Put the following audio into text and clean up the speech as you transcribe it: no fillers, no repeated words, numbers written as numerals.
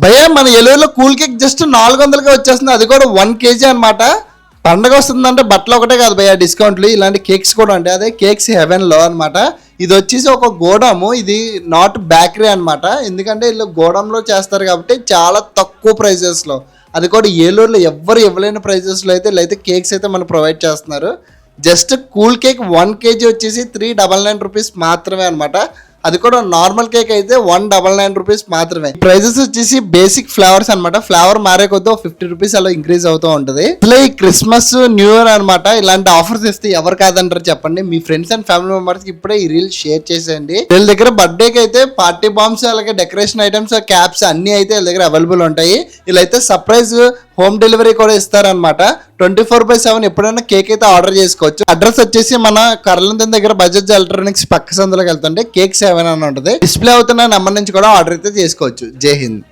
భయ్యా మన ఏలూరులో కూల్ కేక్ జస్ట్ 400కే వచ్చేస్తుంది, అది కూడా 1 kg అనమాట. పండగ వస్తుందంటే బట్టలు ఒకటే కాదు భయ్యా, డిస్కౌంట్లు ఇలాంటి కేక్స్ కూడా ఉంటాయి. అదే కేక్స్ హెవెన్లో అనమాట. ఇది వచ్చేసి ఒక గోడము, ఇది నాట్ బేకరీ అనమాట. ఎందుకంటే వీళ్ళు గోడంలో చేస్తారు కాబట్టి చాలా తక్కువ ప్రైజెస్లో, అది కూడా ఏలూరులో ఎవ్వరు ఇవ్వలేని ప్రైజెస్లో అయితే వీళ్ళైతే కేక్స్ అయితే మనకు ప్రొవైడ్ చేస్తున్నారు. జస్ట్ కూల్ కేక్ 1 kg వచ్చేసి 399 రూపీస్ మాత్రమే అనమాట. అది కూడా నార్మల్ కేక్ అయితే 199 రూపీస్ మాత్రమే. ప్రైజెస్ వచ్చేసి బేసిక్ ఫ్లేవర్స్ అనమాట. ఫ్లేవర్ మారే కొద్ది 50 రూపీస్ అలా ఇంక్రీజ్ అవుతూ ఉంటుంది. అసలు ఈ క్రిస్మస్ న్యూ ఇయర్ అనమాట, ఇలాంటి ఆఫర్స్ ఇస్తే ఎవరు కాదంటారు చెప్పండి. మీ ఫ్రెండ్స్ అండ్ ఫ్యామిలీ మెంబర్స్ కి ఇప్పుడే ఈ రీల్ షేర్ చేసేయండి. వీళ్ళ దగ్గర బర్త్డేకి అయితే పార్టీ బాంబ్స్, అలాగే డెకరేషన్ ఐటమ్స్, క్యాప్స్ అన్ని అయితే వీళ్ళ దగ్గర అవైలబుల్ ఉంటాయి. వీళ్ళైతే సర్ప్రైజ్ హోమ్ డెలివరీ కూడా ఇస్తారనమాట. 24/7 ఎప్పుడైనా కేక్ అయితే ఆర్డర్ చేసుకోవచ్చు. అడ్రస్ వచ్చేసి మన కర్లంతన్ దగ్గర బజాజ్ ఎలక్ట్రానిక్స్ పక్క సందులోకి వెళ్తుంటే కేక్ 7 అని ఉంటుంది. డిస్ప్లే అవుతున్న నెంబర్ నుంచి కూడా ఆర్డర్ అయితే చేసుకోవచ్చు. జై హింద్.